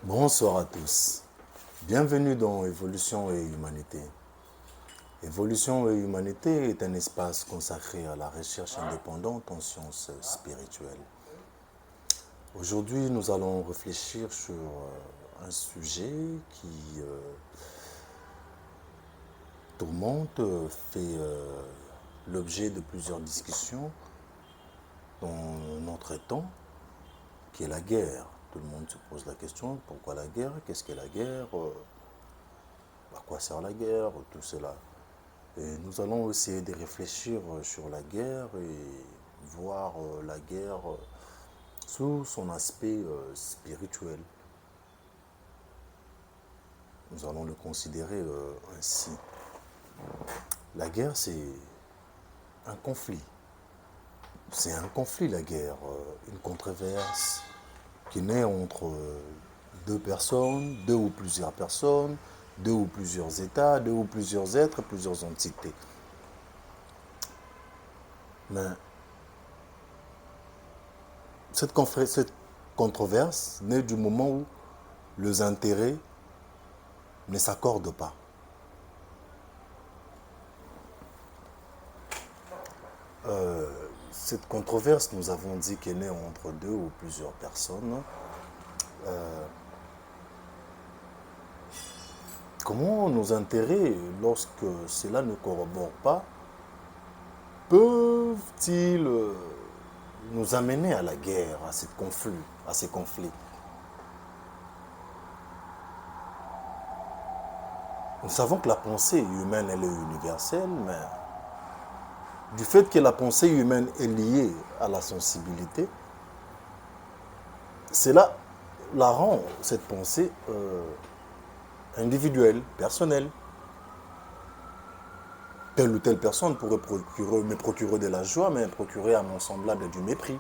Bonsoir à tous. Bienvenue dans Évolution et Humanité. Évolution et Humanité est un espace consacré à la recherche indépendante en sciences spirituelles. Aujourd'hui, nous allons réfléchir sur un sujet qui tourmente, fait l'objet de plusieurs discussions dans notre temps, qui est la guerre. Tout le monde se pose la question, pourquoi la guerre? Qu'est-ce qu'est la guerre? À quoi sert la guerre? Tout cela. Et nous allons essayer de réfléchir sur la guerre et voir la guerre sous son aspect spirituel. Nous allons le considérer ainsi. La guerre, c'est un conflit. C'est un conflit, la guerre, une controverse qui naît entre deux personnes, deux ou plusieurs personnes, deux ou plusieurs États, deux ou plusieurs êtres, plusieurs entités. Mais cette controverse naît du moment où les intérêts ne s'accordent pas. Cette controverse, nous avons dit qu'elle naît entre deux ou plusieurs personnes. Comment nos intérêts, lorsque cela ne corrobore pas, peuvent-ils nous amener à la guerre, à ces conflits? Nous savons que la pensée humaine, elle est universelle, mais du fait que la pensée humaine est liée à la sensibilité, cela la rend, cette pensée, individuelle, personnelle. Telle ou telle personne pourrait me procurer de la joie, mais procurer à mon semblable du mépris.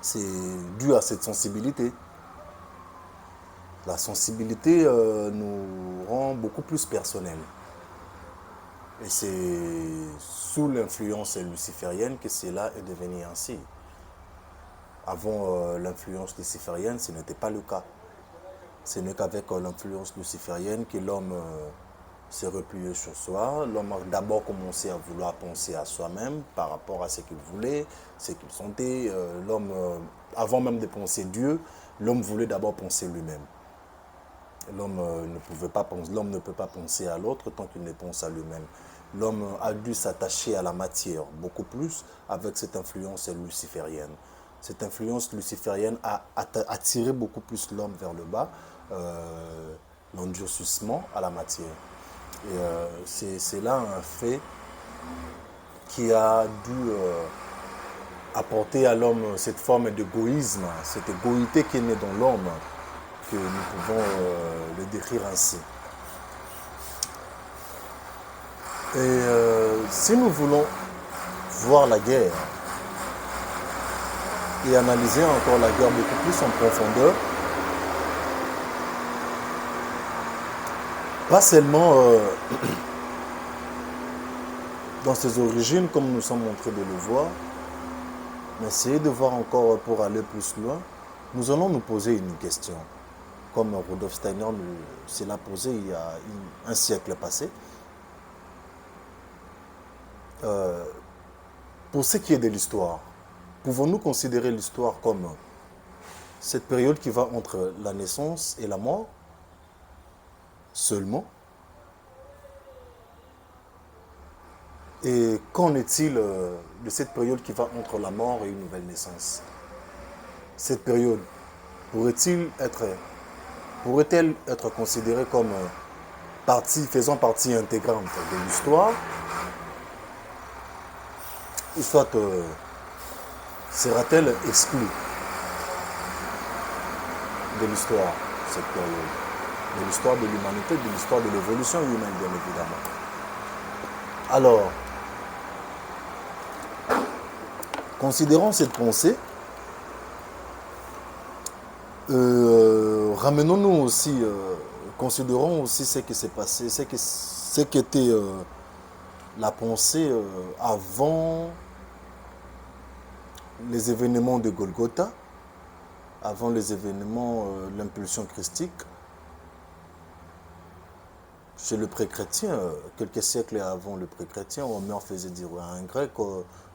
C'est dû à cette sensibilité. La sensibilité nous rend beaucoup plus personnels. Et c'est sous l'influence luciférienne que cela est devenu ainsi. Avant l'influence luciférienne, ce n'était pas le cas. Ce n'est qu'avec l'influence luciférienne que l'homme s'est replié sur soi. L'homme a d'abord commencé à vouloir penser à soi-même par rapport à ce qu'il voulait, ce qu'il sentait. L'homme, avant même de penser Dieu, l'homme voulait d'abord penser lui-même. L'homme ne peut pas penser à l'autre tant qu'il ne pense à lui-même. L'homme a dû s'attacher à la matière beaucoup plus avec cette influence luciférienne. Cette influence luciférienne a attiré beaucoup plus l'homme vers le bas, l'endurcissement à la matière. Et c'est là un fait qui a dû apporter à l'homme cette forme d'égoïsme, cette égoïté qui est née dans l'homme, que nous pouvons le décrire ainsi. Et si nous voulons voir la guerre et analyser encore la guerre beaucoup plus en profondeur, pas seulement dans ses origines comme nous sommes en train de le voir, mais essayer de voir encore pour aller plus loin, nous allons nous poser une question. Comme Rudolf Steiner se l'a posé il y a un siècle passé. Pour ce qui est de l'histoire, pouvons-nous considérer l'histoire comme cette période qui va entre la naissance et la mort seulement? Et qu'en est-il de cette période qui va entre la mort et une nouvelle naissance? Cette période pourrait-elle être considérée comme faisant partie intégrante de l'histoire, ou soit sera-t-elle exclue de l'histoire, cette période, de l'histoire de l'humanité, de l'histoire de l'évolution humaine, bien évidemment? Alors, considérons cette pensée, ramenons-nous aussi, considérons aussi ce qui s'est passé, ce qu'était la pensée avant les événements de Golgotha, avant les événements, l'impulsion christique, chez le pré-chrétien, quelques siècles avant le pré-chrétien, Homère faisait dire à un grec,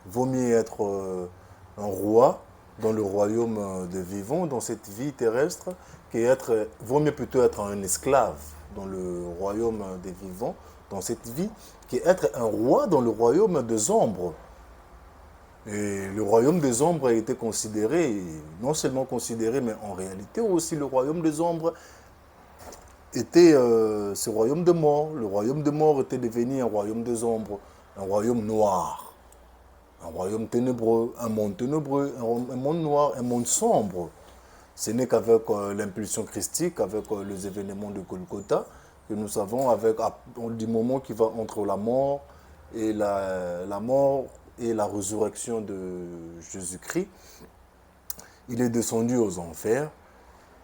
vaut mieux être un roi dans le royaume des vivants, dans cette vie terrestre, vaut mieux plutôt être un esclave dans le royaume des vivants, dans cette vie, qu'être un roi dans le royaume des ombres. Et le royaume des ombres a été considéré, non seulement considéré, mais en réalité aussi le royaume des ombres était ce royaume de mort. Le royaume de mort était devenu un royaume des ombres, un royaume noir, un royaume ténébreux, un monde noir, un monde sombre. Ce n'est qu'avec l'impulsion christique, avec les événements de Golgotha, que nous savons, du moment qui va entre la mort et la résurrection de Jésus-Christ, il est descendu aux enfers,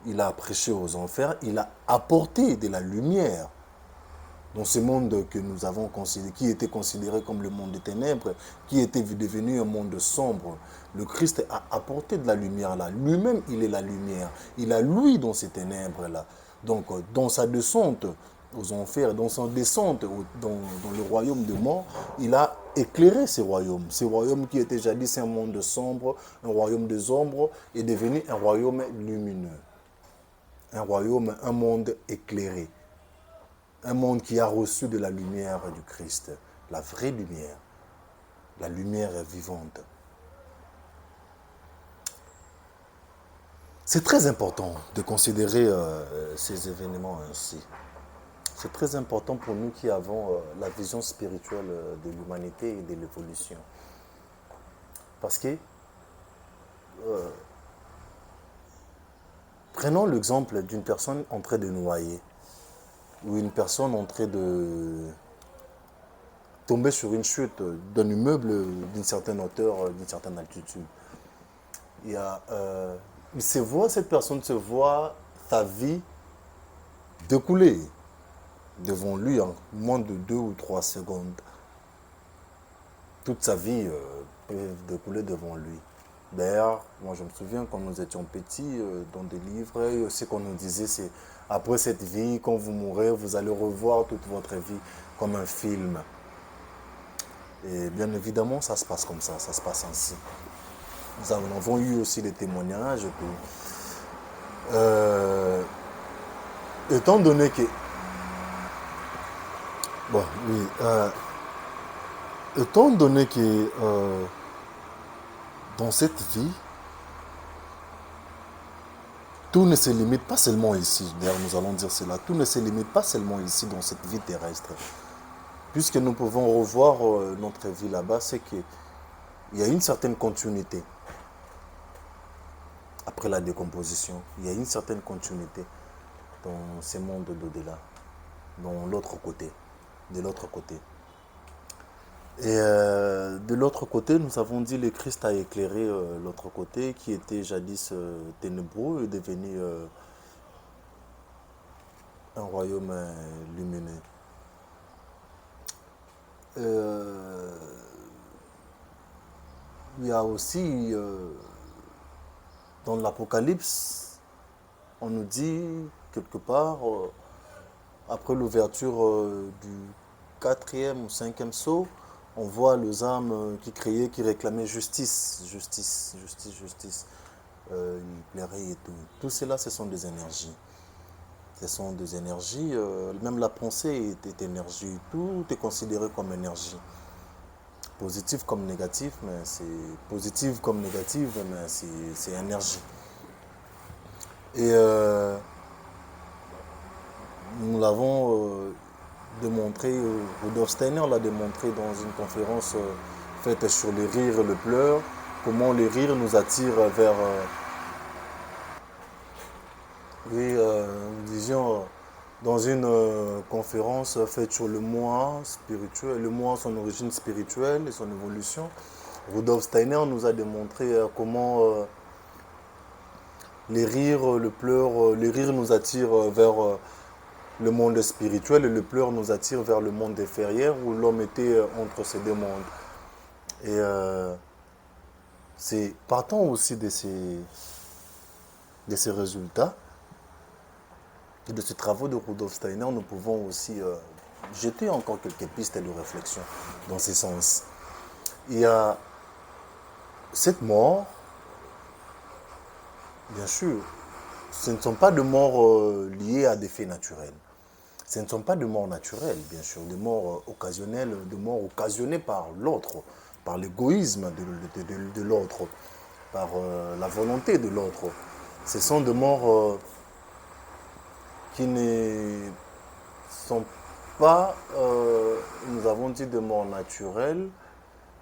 il a prêché aux enfers, il a apporté de la lumière dans ce monde que nous avons considéré, qui était considéré comme le monde des ténèbres, qui était devenu un monde sombre. Le Christ a apporté de la lumière là. Lui-même, il est la lumière. Il a lui dans ces ténèbres-là. Donc, dans sa descente aux enfers, dans sa descente dans le royaume de mort, il a éclairé ces royaumes. Ces royaumes qui étaient jadis un monde sombre, un royaume des ombres, est devenu un royaume lumineux. Un royaume, un monde éclairé. Un monde qui a reçu de la lumière du Christ, la vraie lumière, la lumière vivante. C'est très important de considérer ces événements ainsi. C'est très important pour nous qui avons la vision spirituelle de l'humanité et de l'évolution. Parce que, prenons l'exemple d'une personne en train de noyer, ou une personne en train de tomber sur une chute d'un immeuble d'une certaine hauteur, d'une certaine altitude. Cette personne se voit sa vie découler devant lui en moins de 2 ou 3 secondes. Toute sa vie peut découler devant lui. D'ailleurs, moi je me souviens quand nous étions petits, dans des livres, ce qu'on nous disait, c'est après cette vie, quand vous mourrez, vous allez revoir toute votre vie comme un film. Et bien évidemment, ça se passe comme ça se passe ainsi. Nous avons eu aussi des témoignages. Étant donné que... Bon, oui. Étant donné que dans cette vie, tout ne se limite pas seulement ici. D'ailleurs, nous allons dire cela. Tout ne se limite pas seulement ici dans cette vie terrestre. Puisque nous pouvons revoir notre vie là-bas, c'est qu'il y a une certaine continuité. Après la décomposition, il y a une certaine continuité dans ces mondes d'au-delà, dans l'autre côté, de l'autre côté. Et de l'autre côté, nous avons dit que le Christ a éclairé l'autre côté qui était jadis ténébreux et devenu un royaume lumineux. Il y a aussi dans l'Apocalypse, on nous dit quelque part, après l'ouverture du 4e ou 5e sceau, on voit les âmes qui criaient, qui réclamaient justice, justice, justice, justice. Ils pleuraient et tout. Tout cela, ce sont des énergies. Ce sont des énergies, même la pensée est énergie. Tout est considéré comme énergie. Positif comme négatif, mais c'est positive comme négative, mais c'est énergie. Et nous l'avons démontré, Rudolf Steiner l'a démontré dans une conférence faite sur les rires et le pleur, comment les rires nous attirent vers, nous disions, dans une conférence faite sur le moi spirituel, le moi, son origine spirituelle et son évolution. Rudolf Steiner nous a démontré comment les rires, le pleur, les rires nous attirent vers le monde spirituel et le pleur nous attire vers le monde inférieur où l'homme était entre ces deux mondes. Et c'est partant aussi de ces de ces résultats et de ces travaux de Rudolf Steiner, nous pouvons aussi jeter encore quelques pistes de réflexion dans ce sens. Il y a cette mort, bien sûr, ce ne sont pas de morts liées à des faits naturels. Ce ne sont pas de morts naturelles, bien sûr, des morts occasionnelles, de morts occasionnées par l'autre, par l'égoïsme de l'autre, par la volonté de l'autre. Ce sont des morts qui ne sont pas, nous avons dit des morts naturelles,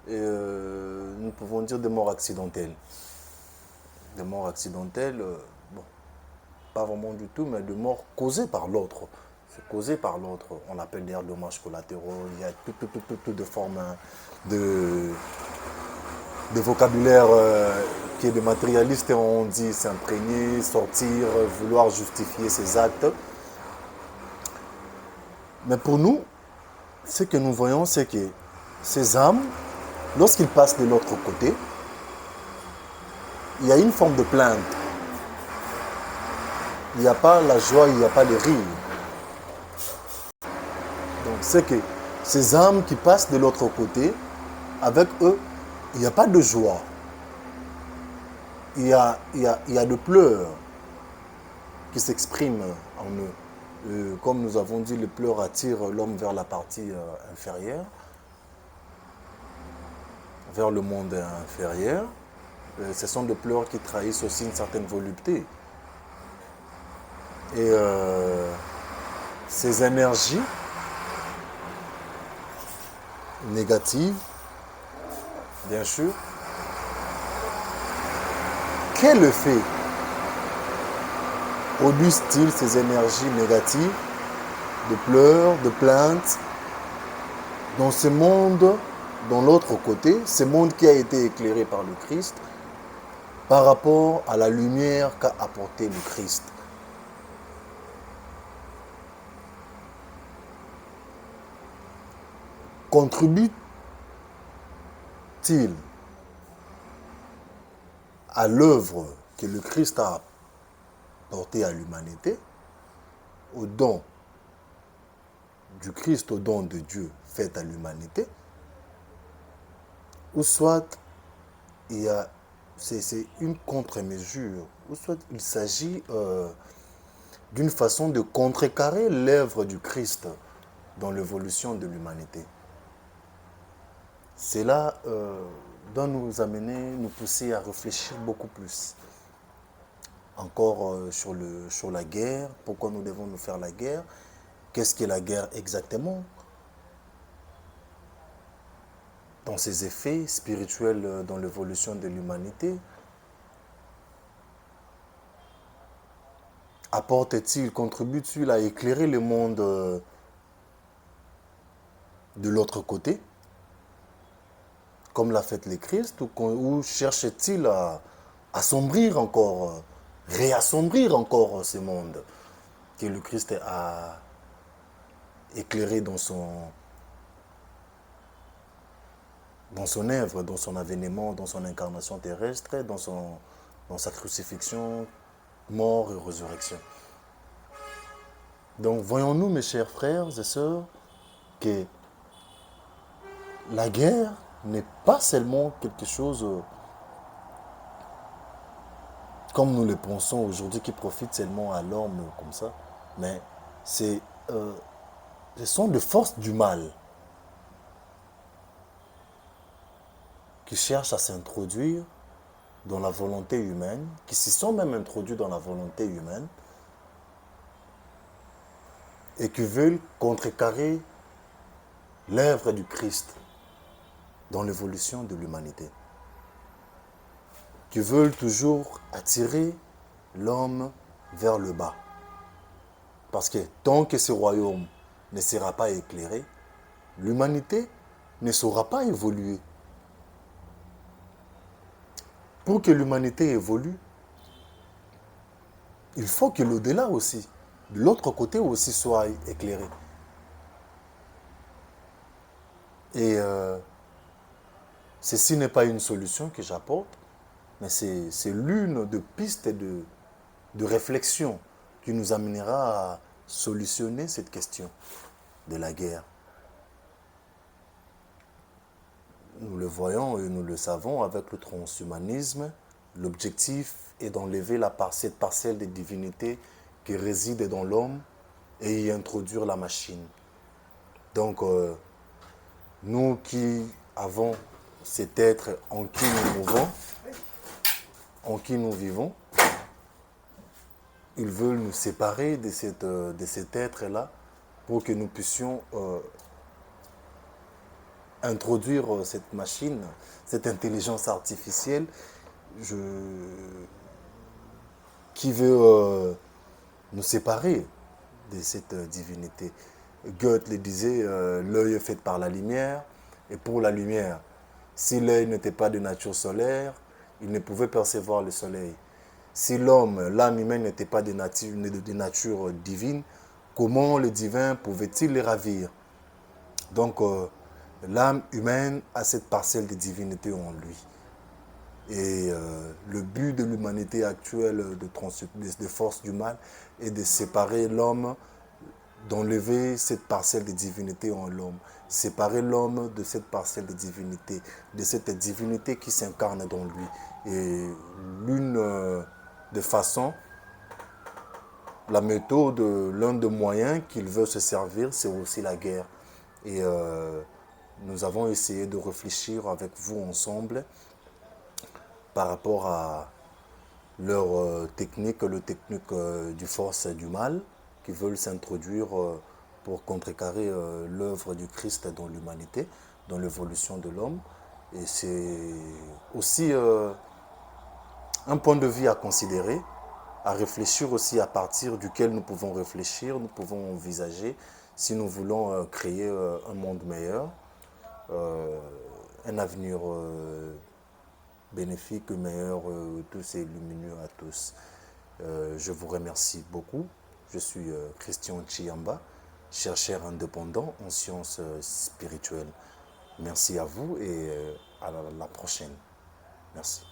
et nous pouvons dire des morts accidentelles. Des morts accidentelles, bon, pas vraiment du tout, mais des morts causées par l'autre. C'est causé par l'autre. On l'appelle d'ailleurs dommages collatéraux. Il y a tout de formes de vocabulaire qui est de matérialiste et on dit s'imprégner, sortir, vouloir justifier ses actes. Mais pour nous, ce que nous voyons, c'est que ces âmes, lorsqu'ils passent de l'autre côté, il y a une forme de plainte. Il n'y a pas la joie, il n'y a pas le rire. Donc c'est que ces âmes qui passent de l'autre côté, avec eux, il n'y a pas de joie. Il y a de pleurs qui s'expriment en eux. Comme nous avons dit, les pleurs attirent l'homme vers la partie inférieure, vers le monde inférieur. Ce sont des pleurs qui trahissent aussi une certaine volupté. Et ces énergies négatives, bien sûr, quel effet produisent-ils ces énergies négatives de pleurs, de plaintes dans ce monde, dans l'autre côté, ce monde qui a été éclairé par le Christ par rapport à la lumière qu'a apporté le Christ? Contribue-t-il à l'œuvre que le Christ a portée à l'humanité, au don du Christ, au don de Dieu fait à l'humanité, ou soit c'est une contre-mesure, ou soit il s'agit d'une façon de contrecarrer l'œuvre du Christ dans l'évolution de l'humanité. Cela doit nous amener, nous pousser à réfléchir beaucoup plus. Encore sur la guerre, pourquoi nous devons nous faire la guerre? Qu'est-ce qu'est la guerre exactement? Dans ses effets spirituels dans l'évolution de l'humanité? Apporte-t-il, contribue-t-il à éclairer le monde de l'autre côté, comme l'a fait le Christ, ou cherche-t-il à assombrir encore, réassombrir encore ce monde que le Christ a éclairé dans son œuvre, dans son avènement, dans son incarnation terrestre, dans sa crucifixion, mort et résurrection. Donc voyons-nous, mes chers frères et sœurs, que la guerre n'est pas seulement quelque chose comme nous le pensons aujourd'hui qui profite seulement à l'homme comme ça, mais ce sont des forces du mal qui cherchent à s'introduire dans la volonté humaine, qui s'y sont même introduits dans la volonté humaine et qui veulent contrecarrer l'œuvre du Christ dans l'évolution de l'humanité, qui veulent toujours attirer l'homme vers le bas. Parce que tant que ce royaume ne sera pas éclairé, l'humanité ne saura pas évoluer. Pour que l'humanité évolue, il faut que l'au-delà aussi, de l'autre côté aussi, soit éclairé. Et ceci n'est pas une solution que j'apporte, mais c'est l'une des pistes de réflexion qui nous amènera à solutionner cette question de la guerre. Nous le voyons et nous le savons avec le transhumanisme, l'objectif est d'enlever cette parcelle de divinité qui réside dans l'homme et y introduire la machine. Donc, nous qui avons cet être en qui nous mouvons, en qui nous vivons, ils veulent nous séparer de cet être-là pour que nous puissions introduire cette machine, cette intelligence artificielle qui veut nous séparer de cette divinité. Goethe le disait, l'œil est fait par la lumière et pour la lumière. Si l'œil n'était pas de nature solaire, il ne pouvait percevoir le soleil. Si l'âme humaine n'était pas de nature divine, comment le divin pouvait-il les ravir? Donc, l'âme humaine a cette parcelle de divinité en lui. Et le but de l'humanité actuelle de force du mal est de séparer l'homme, d'enlever cette parcelle de divinité en l'homme. Séparer l'homme de cette parcelle de divinité qui s'incarne dans lui. Et l'une des façons, la méthode, l'un des moyens qu'il veut se servir, c'est aussi la guerre. Et nous avons essayé de réfléchir avec vous ensemble par rapport à leur technique, le technique du force du mal, qui veulent s'introduire pour contrecarrer l'œuvre du Christ dans l'humanité, dans l'évolution de l'homme. Et c'est aussi un point de vue à considérer, à réfléchir aussi à partir duquel nous pouvons réfléchir, nous pouvons envisager si nous voulons créer un monde meilleur, un avenir bénéfique, meilleur, tous et lumineux à tous. Je vous remercie beaucoup. Je suis Christian Chiamba, chercheur indépendant en sciences spirituelles. Merci à vous et à la prochaine. Merci.